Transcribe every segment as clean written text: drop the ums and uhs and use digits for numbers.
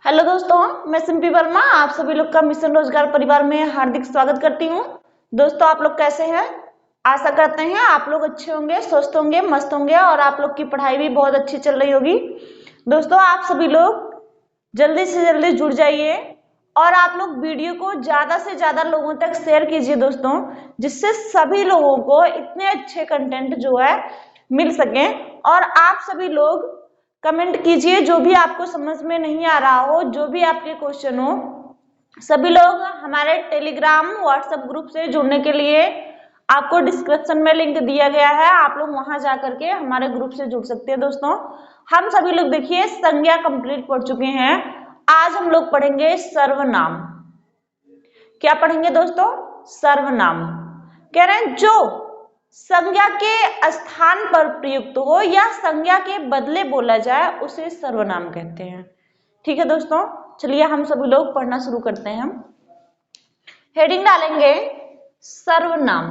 Hello दोस्तों, मैं सिंपी वर्मा आप सभी लोग का मिशन रोजगार परिवार में हार्दिक स्वागत करती हूँ। दोस्तों, आप लोग कैसे हैं? आशा करते हैं आप लोग अच्छे होंगे, स्वस्थ होंगे, मस्त होंगे और आप लोग की पढ़ाई भी बहुत अच्छी चल रही होगी। दोस्तों, आप सभी लोग जल्दी से जल्दी जुड़ जाइए और आप लोग वीडियो को ज्यादा से ज्यादा लोगों तक शेयर कीजिए दोस्तों, जिससे सभी लोगों को इतने अच्छे कंटेंट जो है मिल सके। और आप सभी लोग कमेंट कीजिए जो भी आपको समझ में नहीं आ रहा हो, जो भी आपके क्वेश्चन हो। सभी लोग हमारे टेलीग्राम व्हाट्सएप ग्रुप से जुड़ने के लिए आपको डिस्क्रिप्शन में लिंक दिया गया है, आप लोग वहां जा करके हमारे ग्रुप से जुड़ सकते हैं। दोस्तों, हम सभी लोग देखिए संज्ञा कंप्लीट पढ़ चुके हैं। आज हम लोग पढ़ेंगे सर्वनाम। क्या पढ़ेंगे दोस्तों? सर्वनाम। कह रहे हैं जो संज्ञा के स्थान पर प्रयुक्त हो या संज्ञा के बदले बोला जाए उसे सर्वनाम कहते हैं। ठीक है दोस्तों, चलिए हम सभी लोग पढ़ना शुरू करते हैं। हेडिंग डालेंगे सर्वनाम।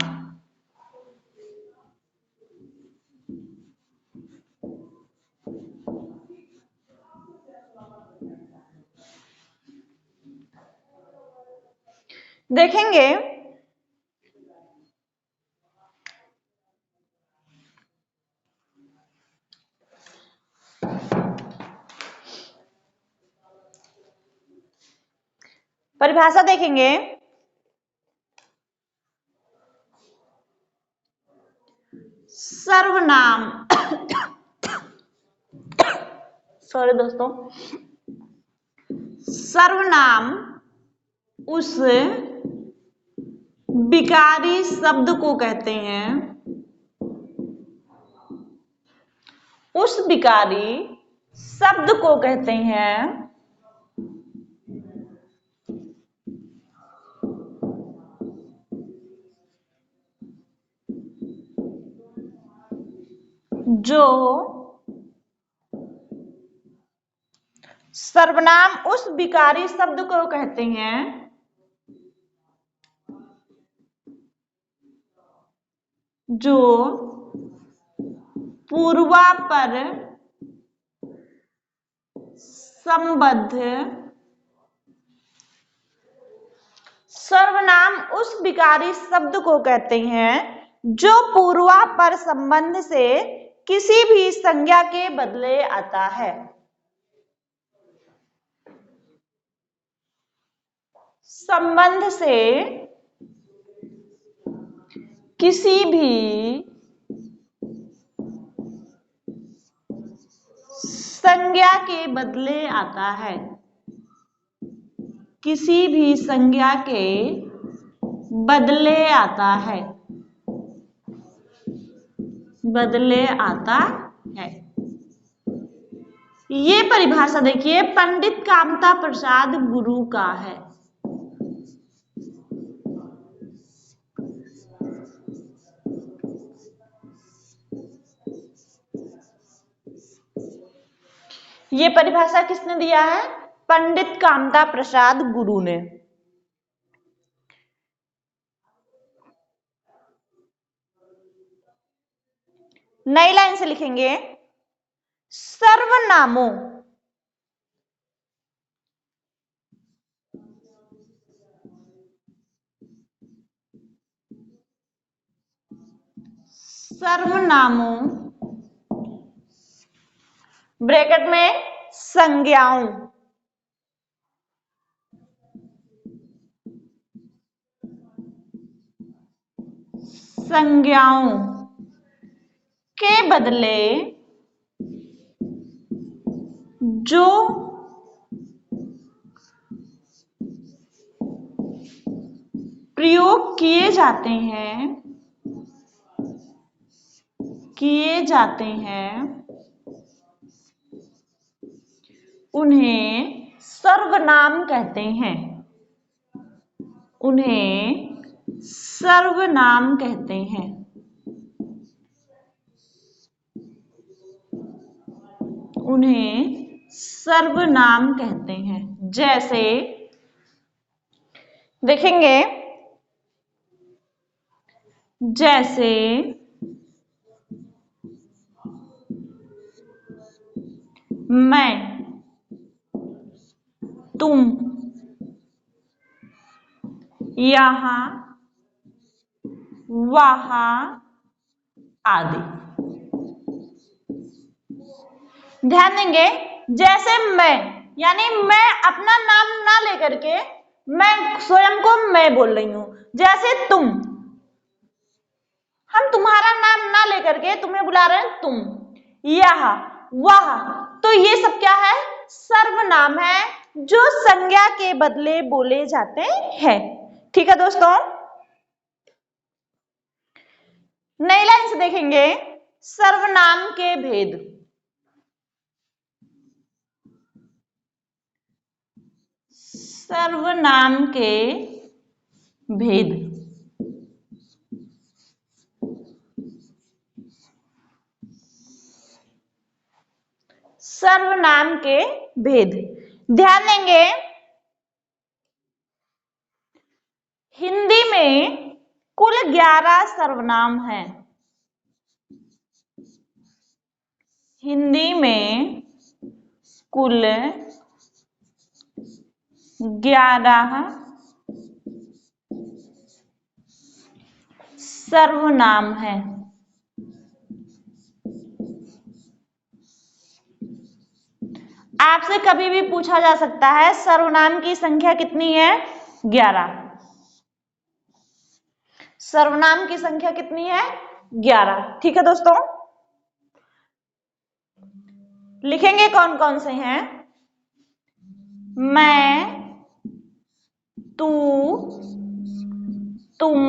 देखेंगे परिभाषा, देखेंगे सर्वनाम। सॉरी दोस्तों, सर्वनाम उस विकारी शब्द को कहते हैं, उस विकारी शब्द को कहते हैं जो सर्वनाम उस विकारी शब्द को कहते हैं जो पूर्वापर संबद्ध, सर्वनाम उस विकारी शब्द को कहते हैं जो पूर्वापर संबंध से किसी भी संज्ञा के बदले आता है। संबंध से किसी भी संज्ञा के बदले आता है, किसी भी संज्ञा के बदले आता है, बदले आता है। ये परिभाषा देखिए पंडित कामता प्रसाद गुरु का है। ये परिभाषा किसने दिया है? पंडित कामता प्रसाद गुरु ने। नई लाइन से लिखेंगे सर्वनामों सर्वनामों ब्रैकेट में संज्ञाओं संज्ञाओं के बदले जो प्रयोग किए जाते हैं उन्हें सर्वनाम कहते हैं, उन्हें सर्वनाम कहते हैं। उन्हें सर्वनाम कहते हैं। जैसे देखेंगे, जैसे मैं, तुम, यहाँ, वहां आदि। ध्यान देंगे, जैसे मैं, यानी मैं अपना नाम ना लेकर के मैं स्वयं को मैं बोल रही हूं। जैसे तुम, हम तुम्हारा नाम ना लेकर के तुम्हें बुला रहे हैं तुम। यह, वह, तो ये सब क्या है? सर्वनाम है जो संज्ञा के बदले बोले जाते हैं। ठीक है दोस्तों, नई लाइन से देखेंगे सर्वनाम के भेद। सर्वनाम के भेद। सर्वनाम के भेद, ध्यान देंगे, हिंदी में कुल 11 सर्वनाम हैं। हिंदी में कुल 11 सर्वनाम हैं। आपसे कभी भी पूछा जा सकता है सर्वनाम की संख्या कितनी है? 11। सर्वनाम की संख्या कितनी है? 11। ठीक है दोस्तों, लिखेंगे कौन कौन से हैं? मैं, तू, तुम,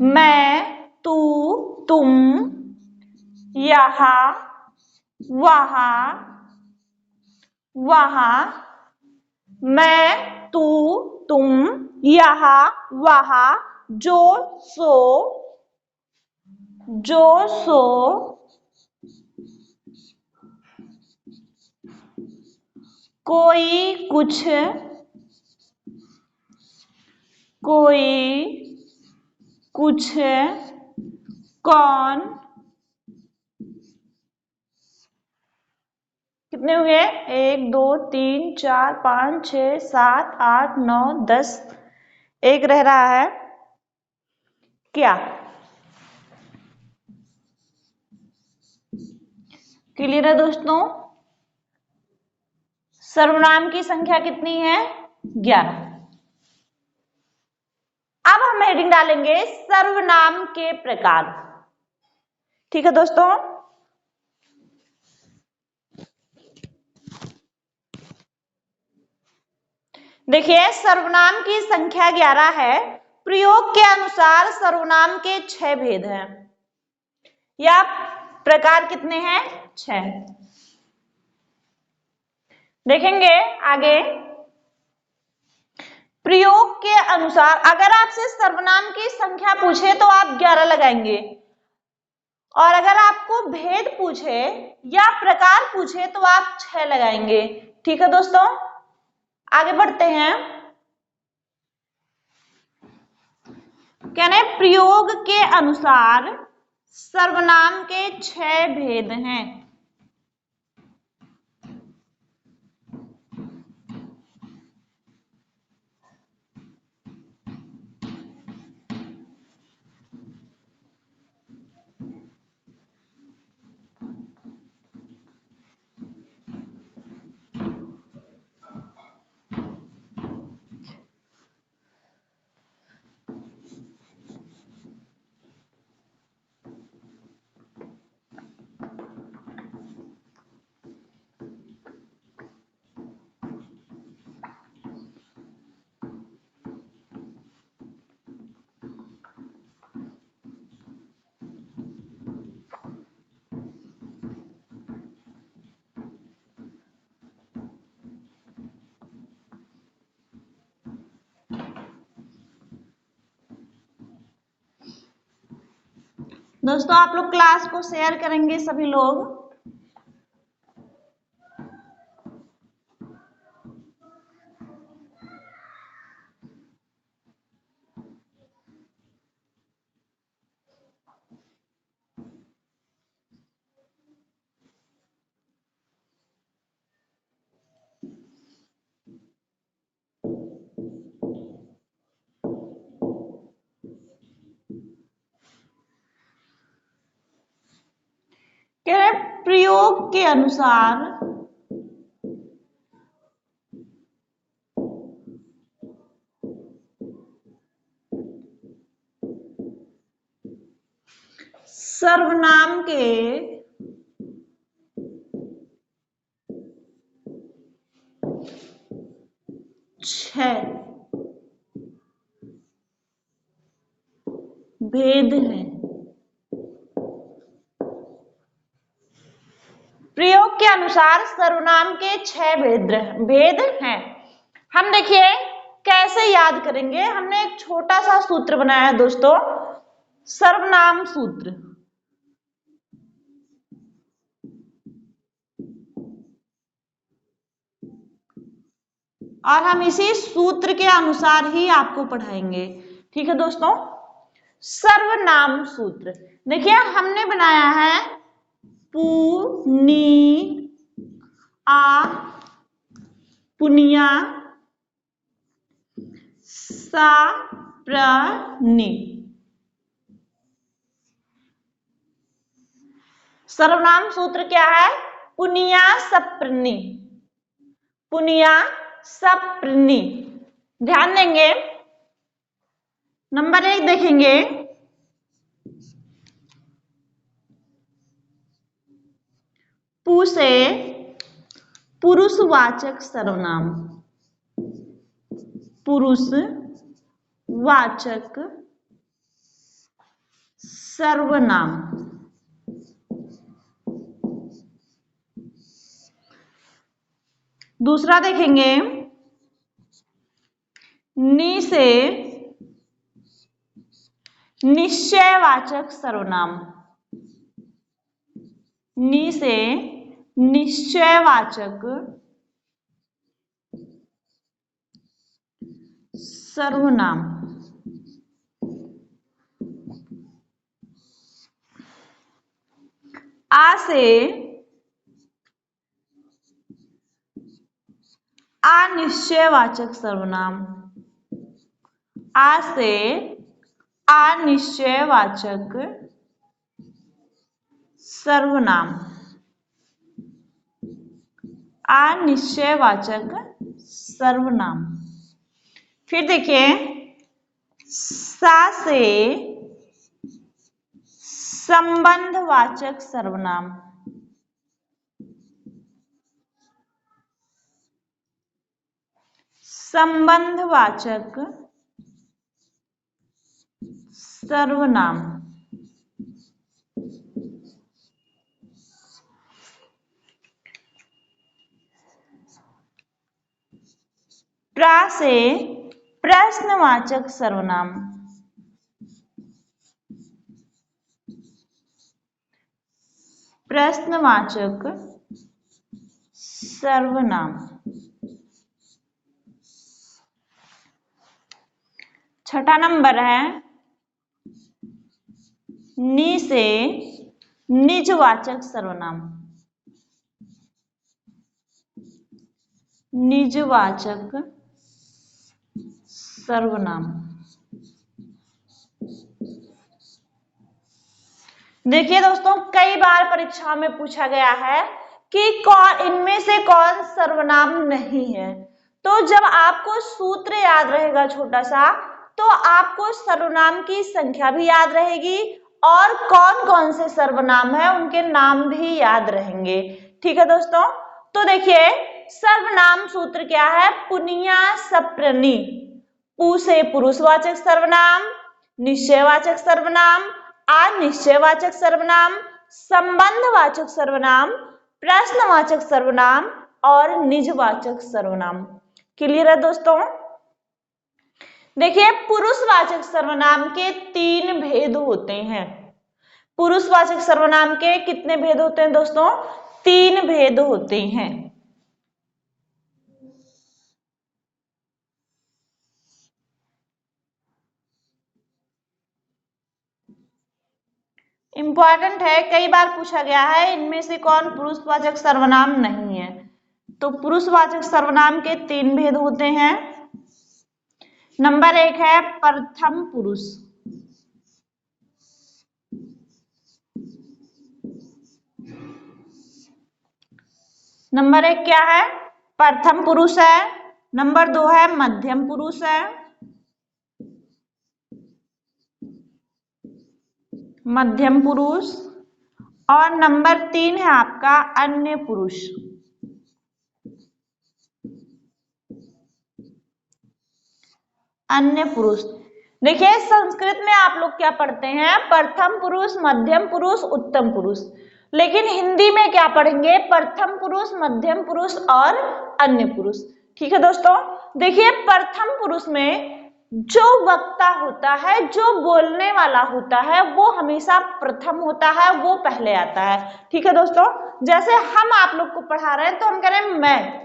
मैं, तू, तुम, यहाँ, वहां, वहां, मैं, तू, तुम, यहाँ, वहां, जो, सो, जो, सो, कोई, कुछ, कोई, कुछ, कौन। कितने हुए? 1 2 3 4 5 6 7 8 9 10। एक रह रहा है, क्या? क्लियर है दोस्तों? सर्वनाम की संख्या कितनी है? 11। अब हम हेडिंग डालेंगे सर्वनाम के प्रकार। ठीक है दोस्तों, देखिए सर्वनाम की संख्या 11 है। प्रयोग के अनुसार सर्वनाम के 6 भेद हैं, या प्रकार कितने हैं? 6। देखेंगे आगे, प्रयोग के अनुसार अगर आपसे सर्वनाम की संख्या पूछे तो आप 11 लगाएंगे, और अगर आपको भेद पूछे या प्रकार पूछे तो आप 6 लगाएंगे। ठीक है दोस्तों, आगे बढ़ते हैं। कहने प्रयोग के अनुसार सर्वनाम के 6 भेद हैं। दोस्तों आप लोग क्लास को शेयर करेंगे सभी लोग। प्रयोग के अनुसार सर्वनाम के छह भेद हैं। प्रयोग के अनुसार सर्वनाम के छह भेद हैं। हम देखिए कैसे याद करेंगे। हमने एक छोटा सा सूत्र बनाया है दोस्तों, सर्वनाम सूत्र। और हम इसी सूत्र के अनुसार ही आपको पढ़ाएंगे, ठीक है दोस्तों। सर्वनाम सूत्र देखिए हमने बनाया है पुनिया सप्रनि। सर्वनाम सूत्र क्या है? पुनिया सप्रनि, पुनिया सप्रनि। ध्यान देंगे। नंबर 1 देखेंगे, पु से पुरुषवाचक सर्वनाम, पुरुषवाचक सर्वनाम। दूसरा देखेंगे, नि से निश्चयवाचक सर्वनाम, नि से निश्चयवाचक सर्वनाम। आ से अनिश्चयवाचक सर्वनाम, आ से अनिश्चयवाचक सर्वनाम, अनिश्चयवाचक सर्वनाम। फिर देखिए, सा से संबंधवाचक सर्वनाम, संबंधवाचक सर्वनाम। प्रा से प्रश्नवाचक सर्वनाम, प्रश्नवाचक सर्वनाम। छठा नंबर है, नि से निजवाचक सर्वनाम, निजवाचक सर्वनाम। देखिए दोस्तों, कई बार परीक्षा में पूछा गया है कि इनमें से कौन सर्वनाम नहीं है। तो जब आपको सूत्र याद रहेगा छोटा सा, तो आपको सर्वनाम की संख्या भी याद रहेगी और कौन कौन से सर्वनाम है उनके नाम भी याद रहेंगे, ठीक है दोस्तों। तो देखिए सर्वनाम सूत्र क्या है? पुनिया सप्रनि। पु से पुरुषवाचक सर्वनाम, निश्चयवाचक सर्वनाम, अनिश्चयवाचक सर्वनाम, संबंधवाचक सर्वनाम, प्रश्नवाचक सर्वनाम और निजवाचक सर्वनाम। क्लियर है दोस्तों? देखिए पुरुषवाचक सर्वनाम के 3 भेद होते हैं। पुरुषवाचक सर्वनाम के कितने भेद होते हैं दोस्तों? 3 भेद होते हैं। इंपॉर्टेंट है, कई बार पूछा गया है इनमें से कौन पुरुषवाचक सर्वनाम नहीं है। तो पुरुषवाचक सर्वनाम के 3 भेद होते हैं। नंबर 1 है प्रथम पुरुष, नंबर 1 क्या है? प्रथम पुरुष है। नंबर 2 है मध्यम पुरुष है, मध्यम पुरुष। और नंबर 3 है आपका अन्य पुरुष। अन्य पुरुष। देखिए संस्कृत में आप लोग क्या पढ़ते हैं? प्रथम पुरुष, मध्यम पुरुष, उत्तम पुरुष। लेकिन हिंदी में क्या पढ़ेंगे? प्रथम पुरुष, मध्यम पुरुष और अन्य पुरुष। ठीक है दोस्तों, देखिए प्रथम पुरुष में जो वक्ता होता है, जो बोलने वाला होता है, वो हमेशा प्रथम होता है, वो पहले आता है। ठीक है दोस्तों, जैसे हम आप लोग को पढ़ा रहे हैं तो हम कह रहे हैं मैं,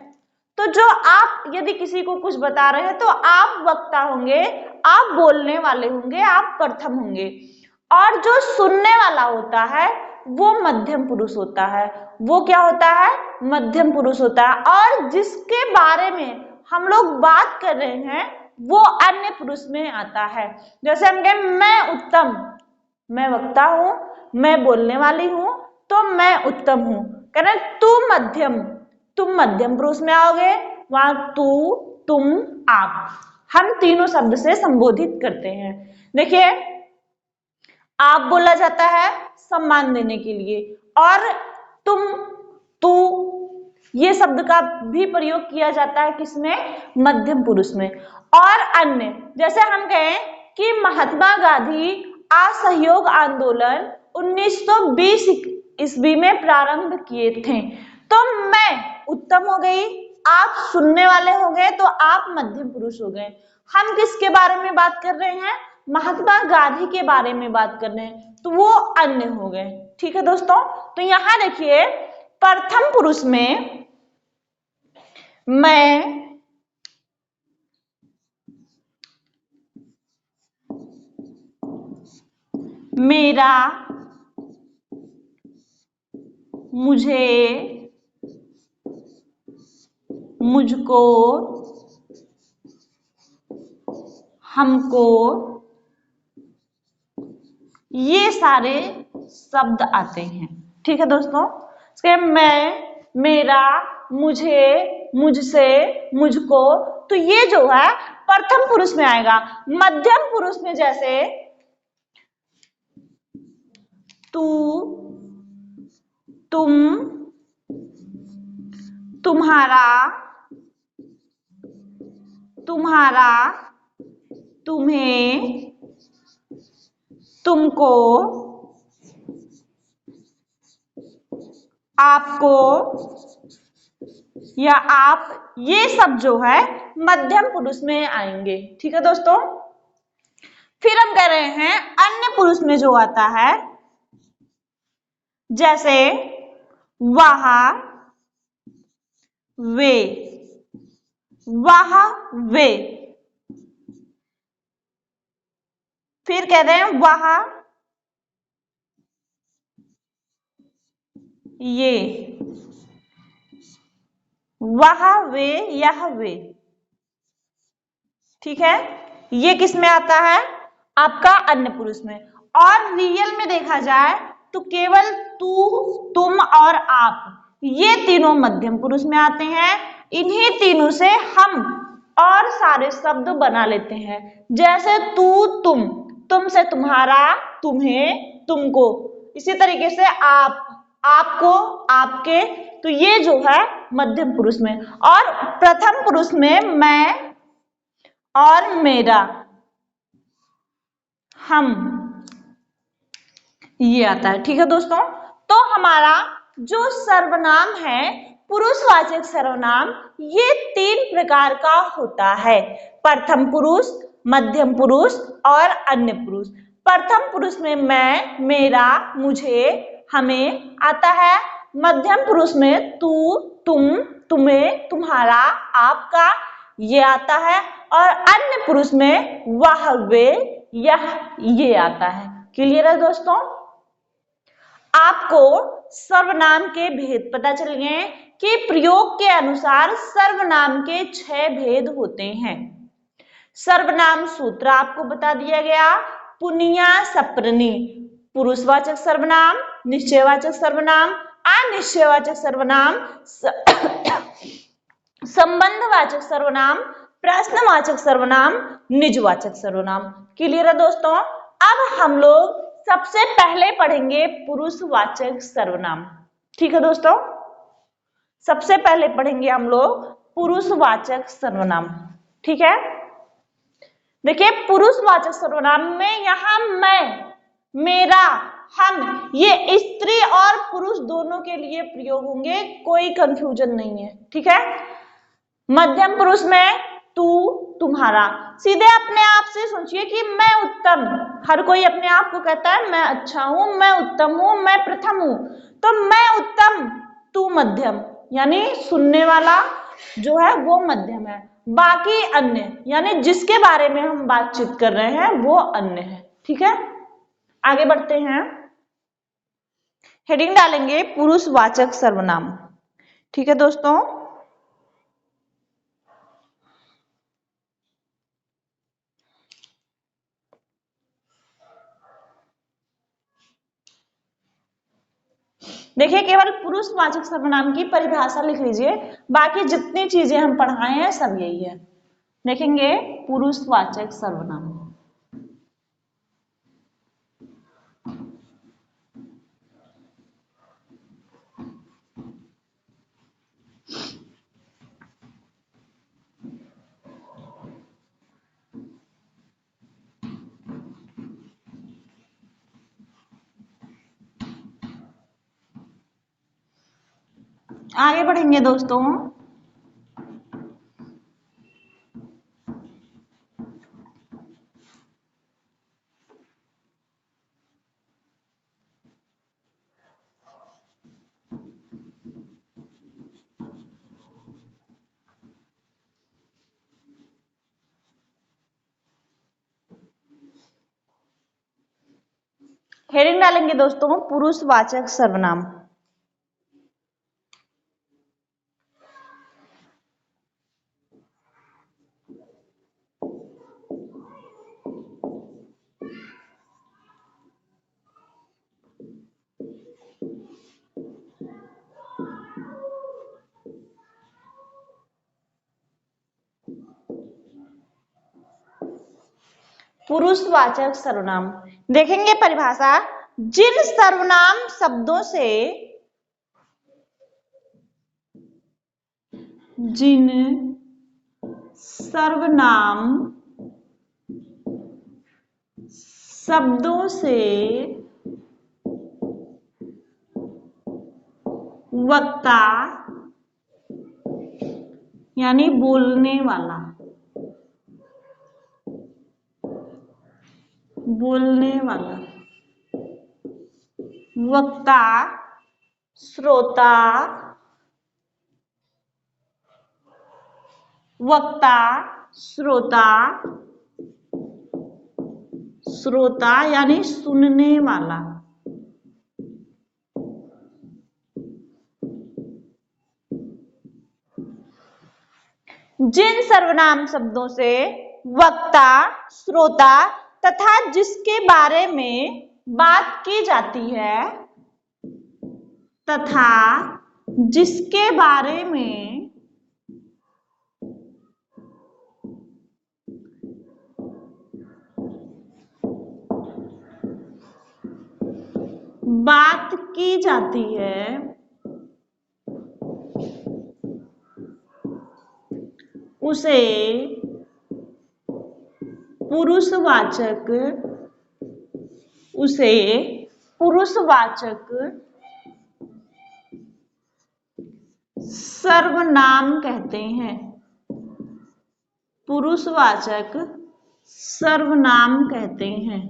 तो जो आप यदि किसी को कुछ बता रहे हैं तो आप वक्ता होंगे, आप बोलने वाले होंगे, आप प्रथम होंगे। और जो सुनने वाला होता है वो मध्यम पुरुष होता है। वो क्या होता है? मध्यम पुरुष होता है। और जिसके बारे में हम लोग बात कर रहे हैं वो अन्य पुरुष में आता है। जैसे हम कहें मैं उत्तम, मैं वक्ता हूं, मैं बोलने वाली हूं, तो मैं उत्तम हूं। कह रहे तू मध्यम, तुम मध्यम पुरुष में आओगे। वहां तू, तुम, आप, हम तीनों शब्द से संबोधित करते हैं। देखिए आप बोला जाता है सम्मान देने के लिए, और तुम, तू, ये शब्द का भी प्रयोग किया जाता है किसमें? मध्यम पुरुष में। और अन्य, जैसे हम कहें कि महात्मा गांधी असहयोग आंदोलन 1920 ईस्वी में प्रारंभ किए थे, तो मैं उत्तम हो गई, आप सुनने वाले हो गए, तो आप मध्यम पुरुष हो गए। हम किसके बारे में बात कर रहे हैं? महात्मा गांधी के बारे में बात कर रहे हैं, तो वो अन्य हो गए। ठीक है दोस्तों, तो यहां देखिए प्रथम पुरुष में मैं, मेरा, मुझे, मुझको, हमको, ये सारे शब्द आते हैं। ठीक है दोस्तों, मैं, मेरा, मुझे, मुझसे, मुझको, तो ये जो है प्रथम पुरुष में आएगा। मध्यम पुरुष में जैसे तू, तुम, तुम्हारा, तुम्हारा, तुम्हें, तुमको, आपको या आप, ये सब जो है मध्यम पुरुष में आएंगे। ठीक है दोस्तों, फिर हम कह रहे हैं अन्य पुरुष में जो आता है, जैसे वह, वे, वह, वे। फिर कह रहे हैं वह, ये, वह, वे, यह, वे। ठीक है, ये किस में आता है? आपका अन्य पुरुष में। और रियल में देखा जाए तो केवल तू, तुम और आप, ये तीनों मध्यम पुरुष में आते हैं। इन्हीं तीनों से हम और सारे शब्द बना लेते हैं, जैसे तू, तुम, तुम से तुम्हारा, तुम्हें, तुमको। इसी तरीके से आप, आपको, आपके, तो ये जो है मध्यम पुरुष में। और प्रथम पुरुष में मैं और मेरा, हम, ये आता है। ठीक है दोस्तों, तो हमारा जो सर्वनाम है, पुरुषवाचक सर्वनाम, ये 3 प्रकार का होता है। प्रथम पुरुष, मध्यम पुरुष और अन्य पुरुष। प्रथम पुरुष में मैं, मेरा, मुझे, हमें आता है। मध्यम पुरुष में तू, तुम, तुम्हें, तुम्हारा, आपका, ये आता है। और अन्य पुरुष में वह, वे, यह, ये आता है। क्लियर है दोस्तों? आपको सर्वनाम के भेद पता चल गए कि प्रयोग के अनुसार सर्वनाम के 6 भेद होते हैं। सर्वनाम सूत्र आपको बता दिया गया। पुनिया, सप्रनी, पुरुषवाचक सर्वनाम, निश्चयवाचक सर्वनाम, अनिश्चयवाचक सर्वनाम, संबंधवाचक सर्वनाम, प्रश्नवाचक सर्वनाम, निजवाचक सर्वनाम। क्लियर है दोस्तों? अब हम लोग सबसे पहले पढ़ेंगे पुरुषवाचक सर्वनाम। ठीक है दोस्तों, सबसे पहले पढ़ेंगे हम लोग पुरुषवाचक सर्वनाम। ठीक है, देखिए पुरुषवाचक सर्वनाम में यहां मैं, मेरा, हम, ये स्त्री और पुरुष दोनों के लिए प्रयोग होंगे, कोई कंफ्यूजन नहीं है। ठीक है, मध्यम पुरुष में तू, तुम्हारा। सीधे अपने आप से सोचिए कि मैं उत्तम, हर कोई अपने आप को कहता है मैं अच्छा हूं, मैं उत्तम हूं, मैं प्रथम हूं, तो मैं उत्तम, तू मध्यम, यानी सुनने वाला जो है वो मध्यम है, बाकी अन्य, यानी जिसके बारे में हम बातचीत कर रहे हैं वो अन्य है। ठीक है, आगे बढ़ते हैं, हेडिंग डालेंगे पुरुषवाचक सर्वनाम। ठीक है दोस्तों, देखिए केवल पुरुषवाचक सर्वनाम की परिभाषा लिख लीजिए, बाकी जितनी चीजें हम पढ़ाए हैं सब यही है। देखेंगे पुरुषवाचक सर्वनाम, आगे बढ़ेंगे दोस्तों। हेडिंग डालेंगे दोस्तों पुरुषवाचक सर्वनाम। पुरुषवाचक सर्वनाम, देखेंगे परिभाषा, जिन सर्वनाम शब्दों से, जिन सर्वनाम शब्दों से वक्ता यानी बोलने वाला, बोलने वाला, वक्ता, श्रोता, वक्ता, श्रोता, श्रोता यानी सुनने वाला, जिन सर्वनाम शब्दों से वक्ता, श्रोता तथा जिसके बारे में बात की जाती है, तथा जिसके बारे में बात की जाती है, उसे पुरुषवाचक, उसे पुरुषवाचक सर्वनाम कहते हैं, पुरुषवाचक सर्वनाम कहते हैं,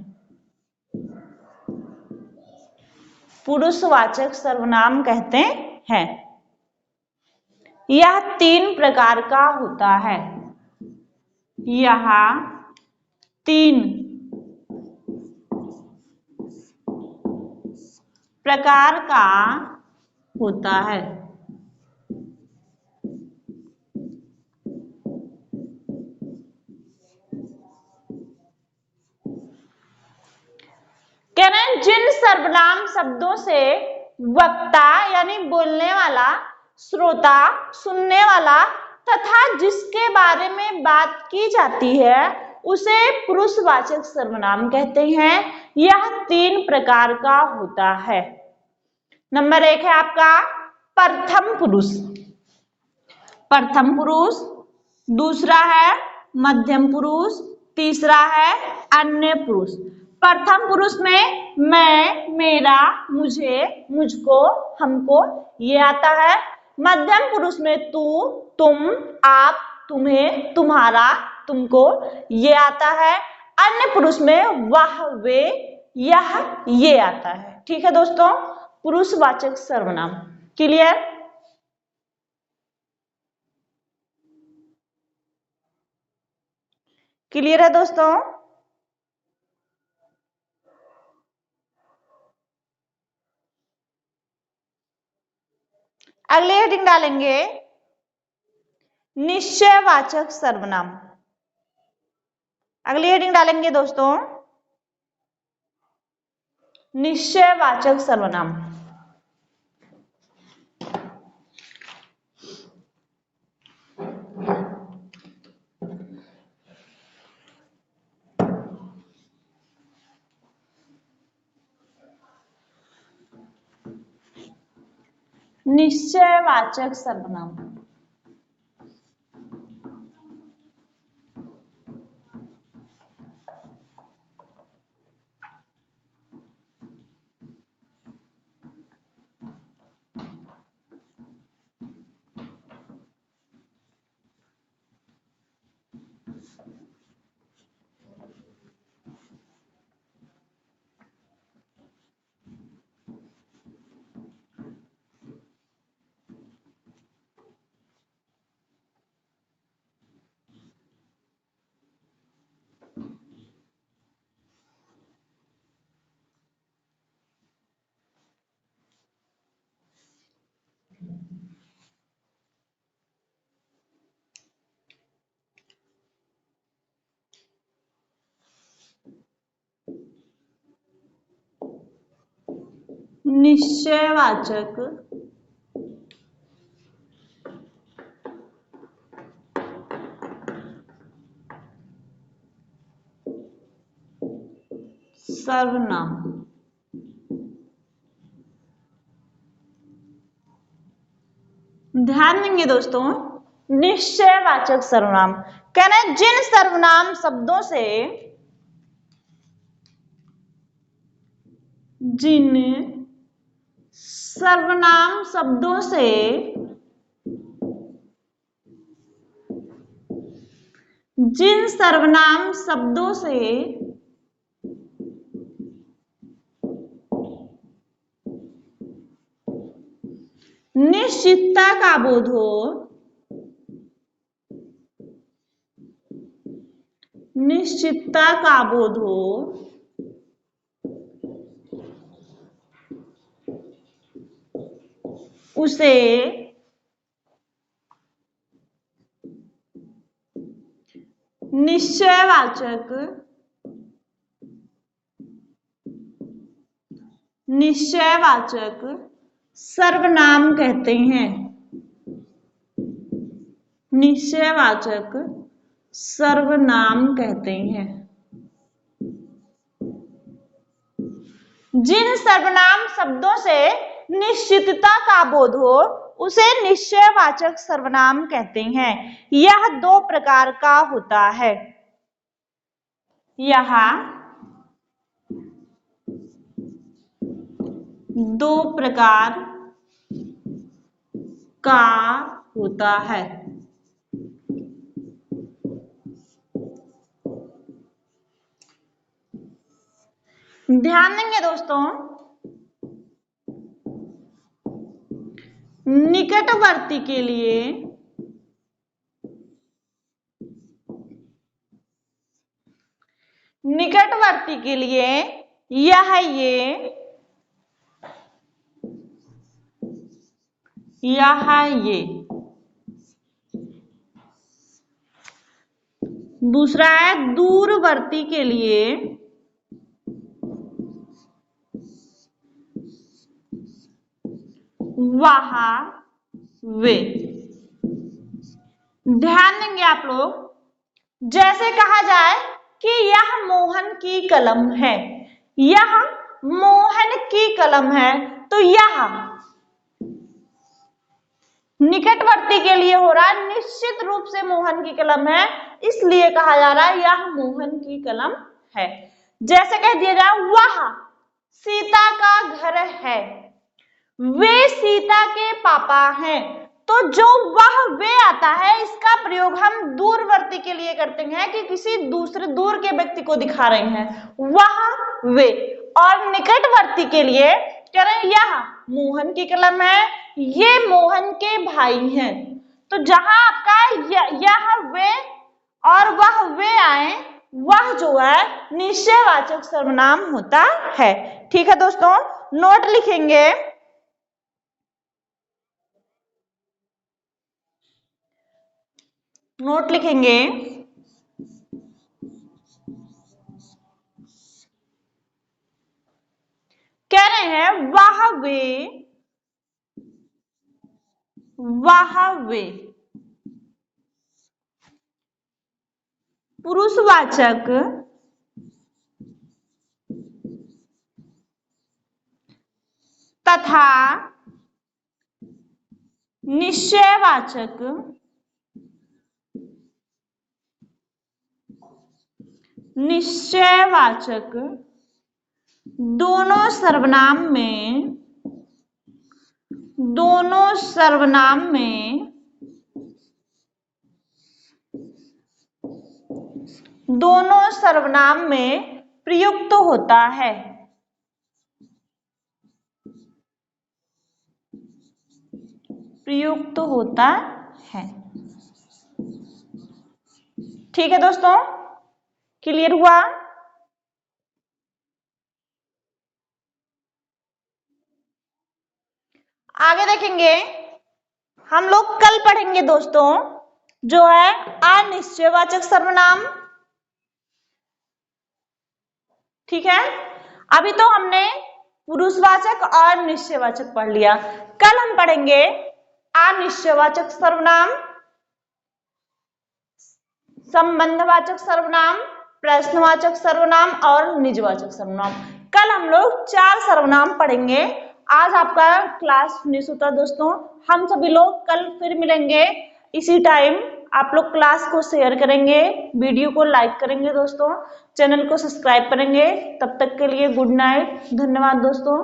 पुरुषवाचक सर्वनाम कहते हैं। यह 3 प्रकार का होता है, यह 3 प्रकार का होता है। कह रहे हैं जिन सर्वनाम शब्दों से वक्ता यानी बोलने वाला, श्रोता सुनने वाला तथा जिसके बारे में बात की जाती है उसे पुरुषवाचक सर्वनाम कहते हैं। यह 3 प्रकार का होता है। नंबर 1 है आपका प्रथम पुरुष, प्रथम पुरुष, दूसरा है मध्यम पुरुष, तीसरा है अन्य पुरुष। प्रथम पुरुष में मैं, मेरा, मुझे, मुझको, हमको ये आता है। मध्यम पुरुष में तू, तुम, आप, तुम्हें, तुम्हारा, तुमको ये आता है। अन्य पुरुष में वह, वे, यह, ये आता है। ठीक है दोस्तों, पुरुषवाचक सर्वनाम। क्लियर? क्लियर है दोस्तों? अगले हेडिंग डालेंगे निश्चयवाचक सर्वनाम। अगली हेडिंग डालेंगे दोस्तों निश्चयवाचक सर्वनाम। निश्चयवाचक सर्वनाम। निश्चयवाचक सर्वनाम। ध्यान देंगे दोस्तों, निश्चयवाचक सर्वनाम कहना है जिन सर्वनाम शब्दों से, जिन सर्वनाम शब्दों से जिन सर्वनाम शब्दों से निश्चितता का बोध हो, निश्चितता का बोध हो, उसे निश्चयवाचक सर्वनाम कहते हैं। निश्चयवाचक सर्वनाम कहते हैं। जिन सर्वनाम शब्दों से निश्चितता का बोध हो उसे निश्चयवाचक सर्वनाम कहते हैं। यह 2 प्रकार का होता है। यह 2 प्रकार का होता है। ध्यान देंगे दोस्तों, निकटवर्ती के लिए यह, ये। दूसरा है दूरवर्ती के लिए वहा, वे। ध्यान देंगे आप लोग, जैसे कहा जाए कि यह मोहन की कलम है, यह मोहन की कलम है, तो यह निकटवर्ती के लिए हो रहा है, निश्चित रूप से मोहन की कलम है, इसलिए कहा जा रहा है यह मोहन की कलम है। जैसे कह दिया जाए वह सीता का घर है, वे सीता के पापा हैं, तो जो वह वे आता है इसका प्रयोग हम दूरवर्ती के लिए करते हैं कि किसी दूसरे दूर के व्यक्ति को दिखा रहे हैं, वह वे। और निकटवर्ती के लिए कह रहे हैं यह मोहन की कलम है, ये मोहन के भाई हैं। तो जहां आपका यह वे और वह वे आए, वह जो है निश्चयवाचक सर्वनाम होता है। ठीक है दोस्तों, नोट लिखेंगे। नोट लिखेंगे। कह रहे हैं वह वे पुरुषवाचक तथा निश्चयवाचक दोनों सर्वनाम में प्रयुक्त होता है। प्रयुक्त होता है। ठीक है दोस्तों, क्लियर हुआ? आगे देखेंगे, हम लोग कल पढ़ेंगे दोस्तों जो है अनिश्चयवाचक सर्वनाम। ठीक है, अभी तो हमने पुरुषवाचक और निश्चयवाचक पढ़ लिया। कल हम पढ़ेंगे अनिश्चयवाचक सर्वनाम, संबंधवाचक सर्वनाम, प्रश्नवाचक सर्वनाम और निजवाचक सर्वनाम। कल हम लोग 4 सर्वनाम पढ़ेंगे। आज आपका क्लास फिनिश होता है दोस्तों। हम सभी लोग कल फिर मिलेंगे इसी टाइम। आप लोग क्लास को शेयर करेंगे, वीडियो को लाइक करेंगे दोस्तों, चैनल को सब्सक्राइब करेंगे। तब तक के लिए गुड नाइट, धन्यवाद दोस्तों।